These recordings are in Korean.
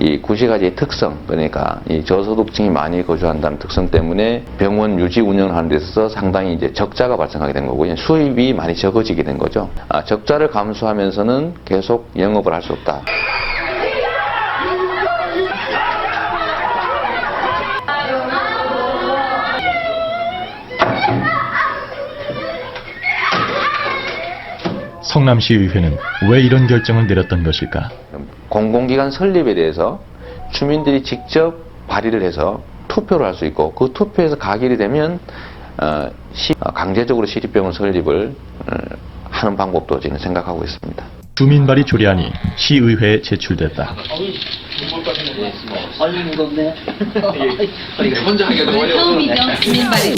이 구시가지의 특성, 그러니까 이 저소득층이 많이 거주한다는 특성 때문에 병원 유지 운영을 하는 데 있어서 상당히 이제 적자가 발생하게 된 거고, 수입이 많이 적어지게 된 거죠. 적자를 감수하면서는 계속 영업을 할 수 없다. 성남시의회는 왜 이런 결정을 내렸던 것일까? 공공기관 설립에 대해서 주민들이 직접 발의를 해서 투표를 할 수 있고, 그 투표에서 가결이 되면 강제적으로 시립병원 설립을 하는 방법도 저는 생각하고 있습니다. 주민 발의 조례안이 시의회에 제출됐다. 아유 무겁네. 혼자 하기가 너무 어려워. 처음이죠. 주민 발의.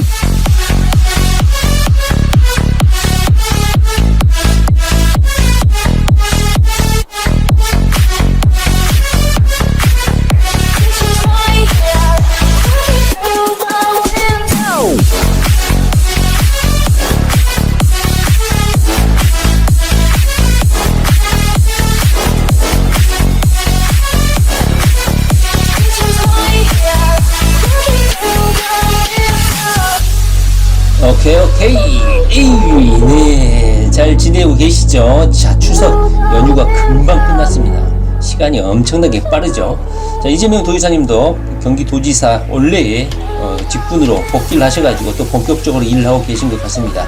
오케이. 에이, 네. 잘 지내고 계시죠? 자, 추석 연휴가 금방 끝났습니다. 시간이 엄청나게 빠르죠? 자, 이재명 도지사님도 경기도지사 원래의 직분으로 복귀를 하셔가지고 또 본격적으로 일을 하고 계신 것 같습니다.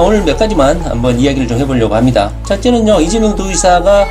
오늘 몇 가지만 한번 이야기를 좀 해보려고 합니다. 첫째는요, 이재명 도지사가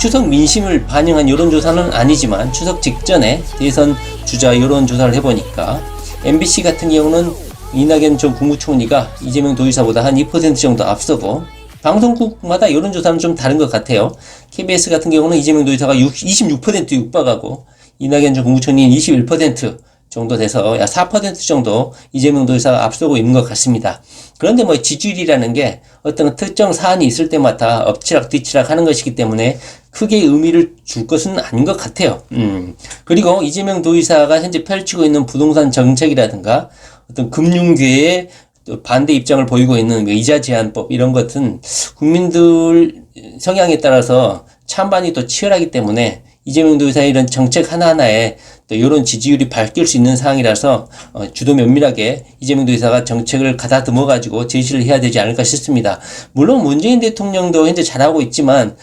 추석 민심을 반영한 여론조사는 아니지만 추석 직전에 대선 주자 여론조사를 해보니까 MBC 같은 경우는 이낙연 전 국무총리가 이재명 도지사보다 한 2% 정도 앞서고, 방송국마다 여론조사는 좀 다른 것 같아요. KBS 같은 경우는 이재명 도지사가 26% 육박하고 이낙연 전 국무총리는 21% 정도 돼서 약 4% 정도 이재명 도지사가 앞서고 있는 것 같습니다. 그런데 뭐 지지율이라는 게 어떤 특정 사안이 있을 때마다 엎치락 뒤치락 하는 것이기 때문에 크게 의미를 줄 것은 아닌 것 같아요. 그리고 이재명 도지사가 현재 펼치고 있는 부동산 정책이라든가 어떤 금융계의 반대 입장을 보이고 있는 이자 제한법, 이런 것은 국민들 성향에 따라서 찬반이 또 치열하기 때문에 이재명 도지사의 이런 정책 하나하나에 또 이런 지지율이 바뀔 수 있는 상황이라서 주도 면밀하게 이재명 도지사가 정책을 가다듬어 가지고 제시를 해야 되지 않을까 싶습니다. 물론 문재인 대통령도 현재 잘하고 있지만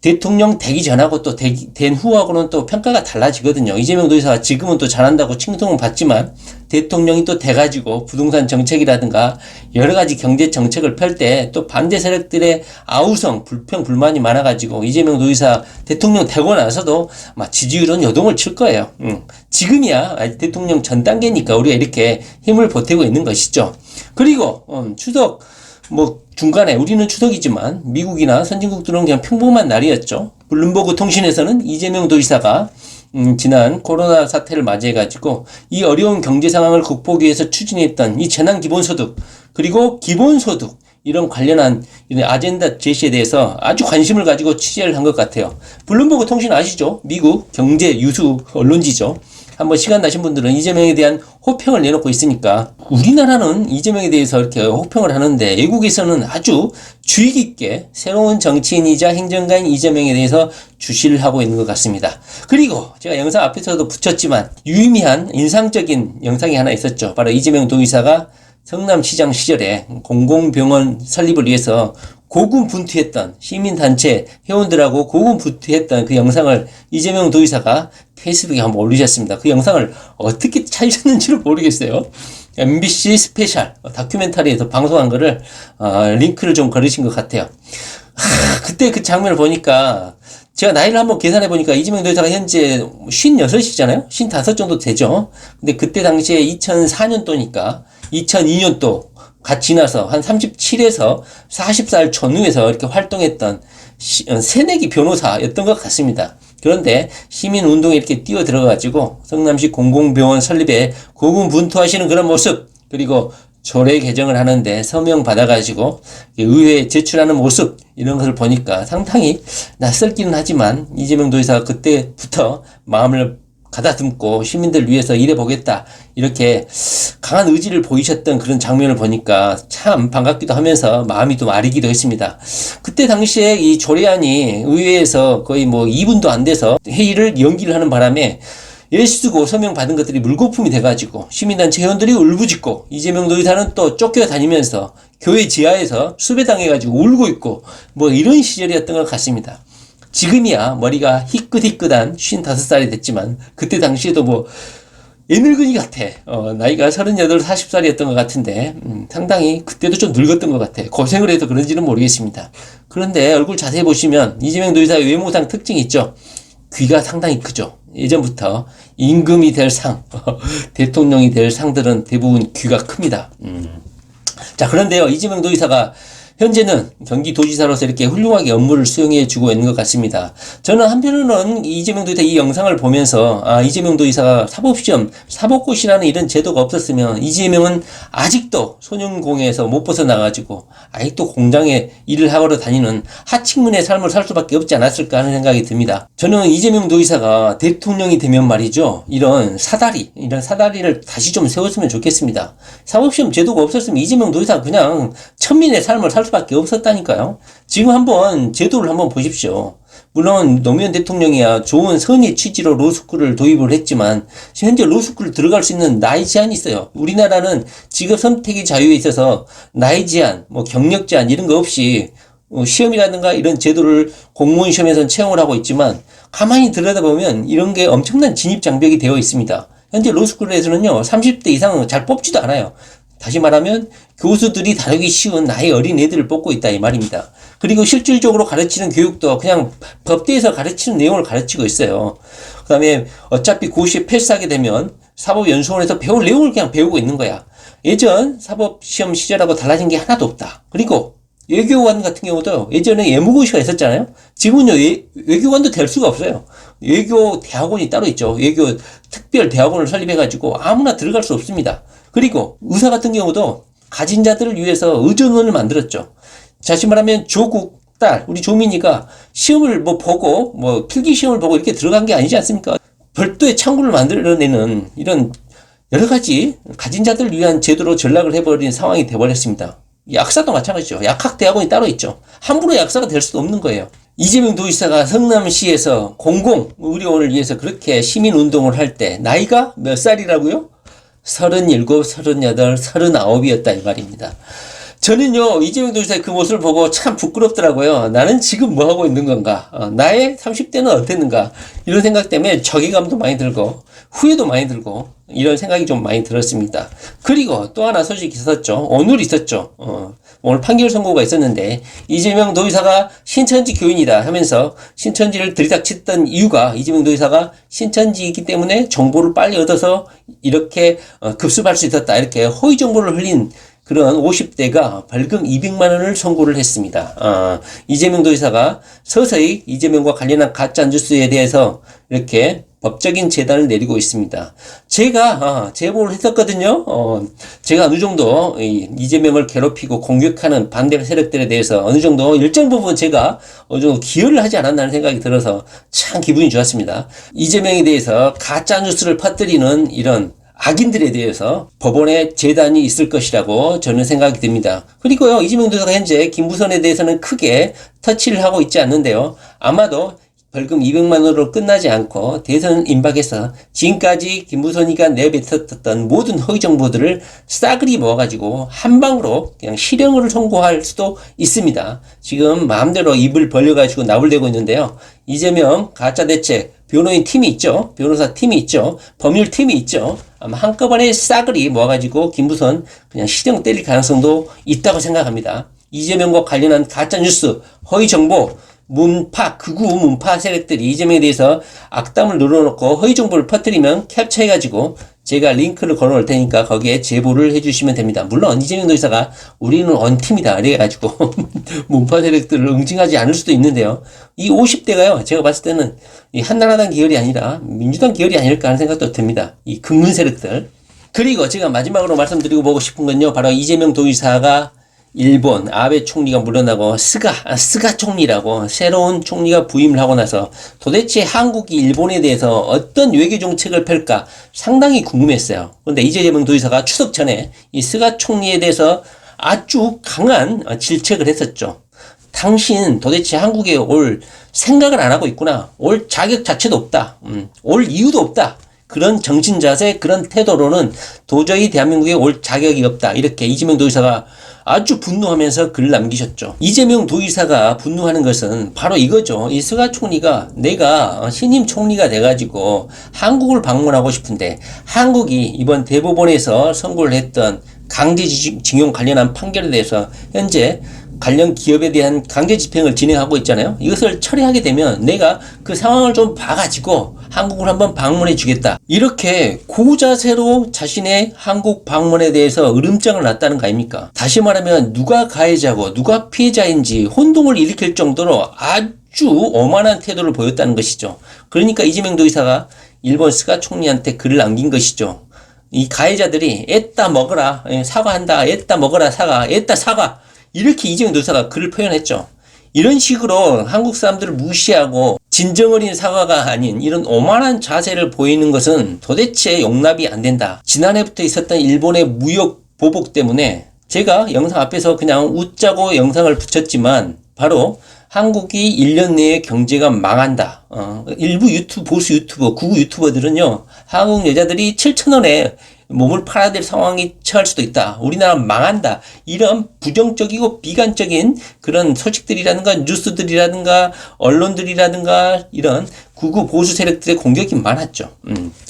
대통령 되기 전하고 또 된 후하고는 또 평가가 달라지거든요. 이재명 도지사가 지금은 또 잘한다고 칭송을 받지만 대통령이 또 돼가지고 부동산 정책이라든가 여러 가지 경제 정책을 펼 때 또 반대 세력들의 아우성, 불평, 불만이 많아가지고 이재명 도지사 대통령 되고 나서도 막 지지율은 요동을 칠 거예요. 지금이야 대통령 전 단계니까 우리가 이렇게 힘을 보태고 있는 것이죠. 그리고 추석 중간에 우리는 추석이지만 미국이나 선진국들은 그냥 평범한 날이었죠. 블룸버그 통신에서는 이재명 도지사가 지난 코로나 사태를 맞이해가지고 이 어려운 경제 상황을 극복하기 위해서 추진했던 이 재난 기본소득, 그리고 기본소득, 이런 관련한 아젠다 제시에 대해서 아주 관심을 가지고 취재를 한 것 같아요. 블룸버그 통신 아시죠? 미국 경제 유수 언론지죠. 한번 시간 나신 분들은 이재명에 대한 호평을 내놓고 있으니까, 우리나라는 이재명에 대해서 이렇게 호평을 하는데 외국에서는 아주 주의 깊게 새로운 정치인이자 행정가인 이재명에 대해서 주시를 하고 있는 것 같습니다. 그리고 제가 영상 앞에서도 붙였지만 유의미한 인상적인 영상이 하나 있었죠. 바로 이재명 도지사가 성남시장 시절에 공공병원 설립을 위해서 고군분투했던 시민단체 회원들하고 고군분투했던 그 영상을 이재명 도지사가 페이스북에 한번 올리셨습니다. 그 영상을 어떻게 찾으셨는지를 모르겠어요. MBC 스페셜 다큐멘터리에서 방송한 거를 링크를 좀 걸으신 것 같아요. 그때 그 장면을 보니까 제가 나이를 한번 계산해 보니까 이재명 도지사가 현재 56이잖아요. 55 정도 되죠. 근데 그때 당시에 2004년도니까 2002년도 같이 지나서 한 37에서 40살 전후에서 이렇게 활동했던 새내기 변호사였던 것 같습니다. 그런데 시민운동에 이렇게 뛰어 들어가지고 성남시 공공병원 설립에 고군분투하시는 그런 모습, 그리고 조례 개정을 하는데 서명 받아가지고 의회에 제출하는 모습, 이런 것을 보니까 상당히 낯설기는 하지만 이재명 도지사가 그때부터 마음을 가다듬고 시민들 위해서 일해보겠다 이렇게 강한 의지를 보이셨던 그런 장면을 보니까 참 반갑기도 하면서 마음이 좀 아리기도 했습니다. 그때 당시에 이 조례안이 의회에서 거의 뭐 2분도 안 돼서 회의를 연기를 하는 바람에 애쓰고 서명 받은 것들이 물거품이 돼가지고 시민단체 회원들이 울부짖고 이재명 도지사는 또 쫓겨다니면서 교회 지하에서 수배당해가지고 울고 있고 뭐 이런 시절이었던 것 같습니다. 지금이야 머리가 희끗희끗한 55살이 됐지만 그때 당시에도 뭐 애늙은이 같아. 나이가 38, 40살이었던 것 같은데 상당히 그때도 좀 늙었던 것 같아. 고생을 해서 그런지는 모르겠습니다. 그런데 얼굴 자세히 보시면 이재명 도지사의 외모상 특징이 있죠. 귀가 상당히 크죠. 예전부터 임금이 될 상, 대통령이 될 상들은 대부분 귀가 큽니다. 자, 그런데요, 이재명 도지사가 현재는 경기도지사로서 이렇게 훌륭하게 업무를 수행해주고 있는 것 같습니다. 저는 한편으로는 이재명 도지사 이 영상을 보면서 이재명 도지사가 사법시험, 사법고시라는 이런 제도가 없었으면 이재명은 아직도 소년공에서 못 벗어나가지고 아직도 공장에 일을 하러 다니는 하층민의 삶을 살 수밖에 없지 않았을까 하는 생각이 듭니다. 저는 이재명 도지사가 대통령이 되면 말이죠. 이런 사다리를 다시 좀 세웠으면 좋겠습니다. 사법시험 제도가 없었으면 이재명 도지사가 그냥 천민의 삶을 살 수밖에 없었다니까요. 지금 한번 제도를 한번 보십시오. 물론 노무현 대통령이야 좋은 선의 취지로 로스쿨을 도입을 했지만 현재 로스쿨 들어갈 수 있는 나이 제한이 있어요. 우리나라는 직업 선택의 자유에 있어서 나이 제한, 뭐 경력 제한 이런 거 없이 시험이라든가 이런 제도를 공무원 시험에서는 채용을 하고 있지만 가만히 들여다보면 이런 게 엄청난 진입 장벽이 되어 있습니다. 현재 로스쿨에서는요 30대 이상은 잘 뽑지도 않아요. 다시 말하면 교수들이 다루기 쉬운 나이 어린 애들을 뽑고 있다 이 말입니다. 그리고 실질적으로 가르치는 교육도 그냥 법대에서 가르치는 내용을 가르치고 있어요. 그 다음에 어차피 고시에 패스하게 되면 사법연수원에서 배울 내용을 그냥 배우고 있는 거야. 예전 사법시험 시절하고 달라진 게 하나도 없다. 그리고 외교관 같은 경우도 예전에 예무고시가 있었잖아요. 지금은요 외교관도 될 수가 없어요. 외교 대학원이 따로 있죠. 외교 특별 대학원을 설립해가지고 아무나 들어갈 수 없습니다. 그리고 의사 같은 경우도 가진 자들을 위해서 의전원을 만들었죠. 다시 말하면 조국 딸 우리 조민이가 시험을 뭐 보고 뭐 필기 시험을 보고 이렇게 들어간 게 아니지 않습니까? 별도의 창구를 만들어내는 이런 여러 가지 가진 자들을 위한 제도로 전락을 해버린 상황이 돼버렸습니다. 약사도 마찬가지죠. 약학대학원이 따로 있죠. 함부로 약사가 될 수도 없는 거예요. 이재명 도지사가 성남시에서 공공의료원을 위해서 그렇게 시민운동을 할 때 나이가 몇 살이라고요? 37, 38, 39이었다 이 말입니다. 저는요 이재명 도지사의 그 모습을 보고 참 부끄럽더라고요. 나는 지금 뭐 하고 있는 건가? 나의 30대는 어땠는가? 이런 생각 때문에 저기감도 많이 들고 후회도 많이 들고 이런 생각이 좀 많이 들었습니다. 그리고 또 하나 소식이 있었죠. 오늘 있었죠. 오늘 판결 선고가 있었는데 이재명 도지사가 신천지 교인이다 하면서 신천지를 들이닥쳤던 이유가 이재명 도지사가 신천지이기 때문에 정보를 빨리 얻어서 이렇게 급습할 수 있었다. 이렇게 허위 정보를 흘린 그런 50대가 벌금 200만 원을 선고를 했습니다. 이재명 도지사가 서서히 이재명과 관련한 가짜 뉴스에 대해서 이렇게 법적인 재단을 내리고 있습니다. 제가 제보를 했었거든요. 제가 어느 정도 이재명을 괴롭히고 공격하는 반대 세력들에 대해서 어느 정도 일정 부분 제가 어느 정도 기여를 하지 않았나 하는 생각이 들어서 참 기분이 좋았습니다. 이재명에 대해서 가짜 뉴스를 퍼뜨리는 이런 악인들에 대해서 법원에 재단이 있을 것이라고 저는 생각이 듭니다. 그리고요, 이재명 도지사가 현재 김부선에 대해서는 크게 터치를 하고 있지 않는데요. 아마도 벌금 200만 원으로 끝나지 않고 대선 임박해서 지금까지 김부선이가 내뱉었던 모든 허위 정보들을 싸그리 모아가지고 한 방으로 그냥 실형을 선고할 수도 있습니다. 지금 마음대로 입을 벌려가지고 나불대고 있는데요. 이재명 가짜 대책 변호인 팀이 있죠. 변호사 팀이 있죠. 법률 팀이 있죠. 아마 한꺼번에 싸그리 모아가지고 김부선 그냥 실형 때릴 가능성도 있다고 생각합니다. 이재명과 관련한 가짜 뉴스, 허위 정보, 극우 문파 세력들이 이재명에 대해서 악담을 늘어놓고 허위 정보를 퍼뜨리면 캡처해가지고 제가 링크를 걸어놓을 테니까 거기에 제보를 해주시면 됩니다. 물론 이재명 도지사가 우리는 원팀이다 이래가지고 문파 세력들을 응징하지 않을 수도 있는데요. 이 50대가요 제가 봤을 때는 이 한나라당 계열이 아니라 민주당 계열이 아닐까 하는 생각도 듭니다. 이 극문 세력들. 그리고 제가 마지막으로 말씀드리고 보고 싶은 건요 바로 이재명 도지사가 일본 아베 총리가 물러나고 스가 총리라고 새로운 총리가 부임을 하고 나서 도대체 한국이 일본에 대해서 어떤 외교 정책을 펼까 상당히 궁금했어요. 그런데 이재명 도지사가 추석 전에 이 스가 총리에 대해서 아주 강한 질책을 했었죠. 당신 도대체 한국에 올 생각을 안 하고 있구나. 올 자격 자체도 없다. 올 이유도 없다. 그런 정신 자세, 그런 태도로는 도저히 대한민국에 올 자격이 없다. 이렇게 이재명 도지사가 아주 분노하면서 글을 남기셨죠. 이재명 도지사가 분노하는 것은 바로 이거죠. 이 스가 총리가 내가 신임 총리가 돼가지고 한국을 방문하고 싶은데 한국이 이번 대법원에서 선고를 했던 강제징용 관련한 판결에 대해서 현재 관련 기업에 대한 강제 집행을 진행하고 있잖아요. 이것을 처리하게 되면 내가 그 상황을 좀 봐가지고 한국을 한번 방문해 주겠다. 이렇게 고자세로 자신의 한국 방문에 대해서 으름장을 놨다는 거 아닙니까? 다시 말하면 누가 가해자고 누가 피해자인지 혼동을 일으킬 정도로 아주 오만한 태도를 보였다는 것이죠. 그러니까 이재명 도지사가 일본 스가 총리한테 글을 남긴 것이죠. 이 가해자들이 애따 먹어라, 사과한다, 애따 먹어라, 사과, 애따 사과. 이렇게 이재명 도지사가 글을 표현했죠. 이런 식으로 한국 사람들을 무시하고 진정 어린 사과가 아닌 이런 오만한 자세를 보이는 것은 도대체 용납이 안 된다. 지난해부터 있었던 일본의 무역 보복 때문에 제가 영상 앞에서 그냥 웃자고 영상을 붙였지만 바로 한국이 1년 내에 경제가 망한다. 일부 보수 유튜버, 구구 유튜버들은요, 한국 여자들이 7,000원에 몸을 팔아야 될 상황이 처할 수도 있다. 우리나라 망한다. 이런 부정적이고 비관적인 그런 소식들이라든가 뉴스들이라든가 언론들이라든가 이런 구구 보수 세력들의 공격이 많았죠.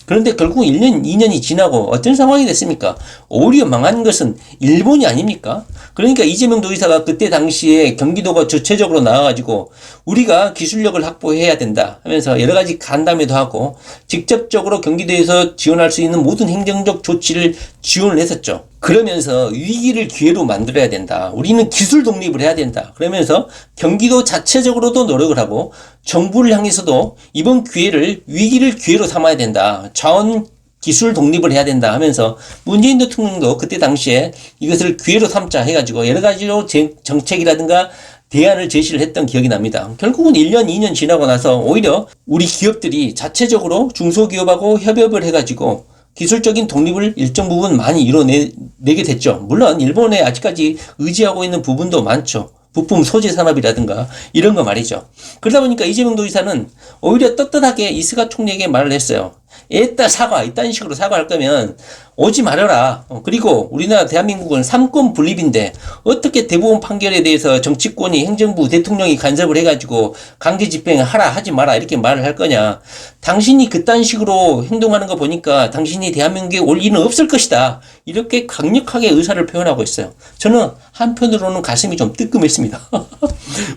그런데 결국 1년, 2년이 지나고 어떤 상황이 됐습니까? 오히려 망한 것은 일본이 아닙니까? 그러니까 이재명 도지사가 그때 당시에 경기도가 주체적으로 나와가지고 우리가 기술력을 확보해야 된다 하면서 여러 가지 간담회도 하고 직접적으로 경기도에서 지원할 수 있는 모든 행정적 조치를 지원을 했었죠. 그러면서 위기를 기회로 만들어야 된다. 우리는 기술 독립을 해야 된다. 그러면서 경기도 자체적으로도 노력을 하고 정부를 향해서도 이번 기회를 위기를 기회로 삼아야 된다. 자원 기술 독립을 해야 된다 하면서 문재인 대통령도 그때 당시에 이것을 기회로 삼자 해가지고 여러 가지로 정책이라든가 대안을 제시를 했던 기억이 납니다. 결국은 1년, 2년 지나고 나서 오히려 우리 기업들이 자체적으로 중소기업하고 협업을 해가지고 기술적인 독립을 일정 부분 많이 이뤄내게 됐죠. 물론 일본에 아직까지 의지하고 있는 부분도 많죠. 부품 소재 산업이라든가 이런 거 말이죠. 그러다 보니까 이재명 도지사는 오히려 떳떳하게 이 스가 총리에게 말을 했어요. 애따 사과, 이딴 식으로 사과할 거면 오지 말아라. 그리고 우리나라 대한민국은 삼권 분립인데 어떻게 대법원 판결에 대해서 정치권이 행정부 대통령이 간섭을 해가지고 강제 집행하라 하지 마라 이렇게 말을 할 거냐. 당신이 그딴 식으로 행동하는 거 보니까 당신이 대한민국에 올 일은 없을 것이다. 이렇게 강력하게 의사를 표현하고 있어요. 저는 한편으로는 가슴이 좀 뜨끔했습니다.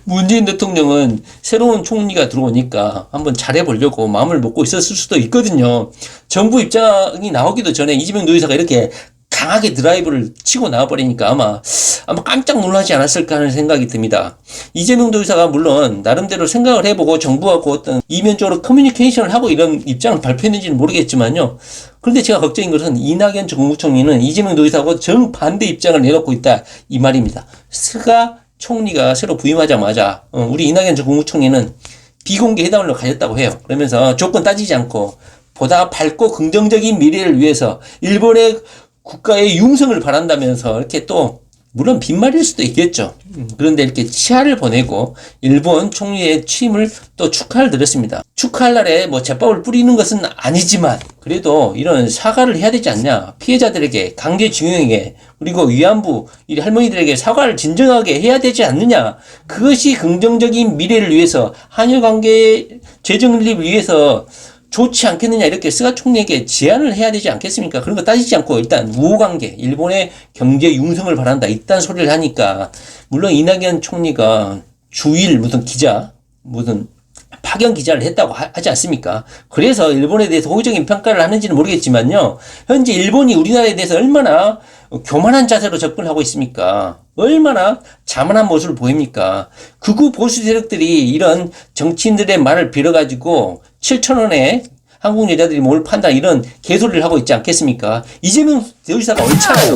문재인 대통령은 새로운 총리가 들어오니까 한번 잘해보려고 마음을 먹고 있었을 수도 있거든요. 정부 입장이 나오기도 전에 이재명 도지사가 이렇게 강하게 드라이브를 치고 나와버리니까 아마 깜짝 놀라지 않았을까 하는 생각이 듭니다. 이재명 도지사가 물론 나름대로 생각을 해보고 정부하고 어떤 이면적으로 커뮤니케이션을 하고 이런 입장을 발표했는지는 모르겠지만요. 그런데 제가 걱정인 것은 이낙연 전 국무총리는 이재명 도지사하고 정반대 입장을 내놓고 있다 이 말입니다. 스가 총리가 새로 부임하자마자 우리 이낙연 전 국무총리는 비공개 회담을 가졌다고 해요. 그러면서 조건 따지지 않고 보다 밝고 긍정적인 미래를 위해서 일본의 국가의 융성을 바란다면서 이렇게 또 물론 빈말일 수도 있겠죠. 그런데 이렇게 치하를 보내고 일본 총리의 취임을 또 축하를 드렸습니다. 축하할 날에 뭐 제밥을 뿌리는 것은 아니지만 그래도 이런 사과를 해야 되지 않냐. 피해자들에게 강제징용에게 그리고 위안부 이 할머니들에게 사과를 진정하게 해야 되지 않느냐. 그것이 긍정적인 미래를 위해서 한일 관계 재정립을 위해서 좋지 않겠느냐 이렇게 스가 총리에게 제안을 해야 되지 않겠습니까? 그런 거 따지지 않고 일단 우호관계, 일본의 경제 융성을 바란다 이딴 소리를 하니까 물론 이낙연 총리가 주일 무슨 파견 기자를 했다고 하지 않습니까? 그래서 일본에 대해서 호의적인 평가를 하는지는 모르겠지만요. 현재 일본이 우리나라에 대해서 얼마나 교만한 자세로 접근하고 있습니까? 얼마나 자만한 모습을 보입니까? 극우 보수 세력들이 이런 정치인들의 말을 빌어가지고 7,000원에 한국 여자들이 뭘 판다 이런 개소리를 하고 있지 않겠습니까? 이재명 도지사가 옳잖아요.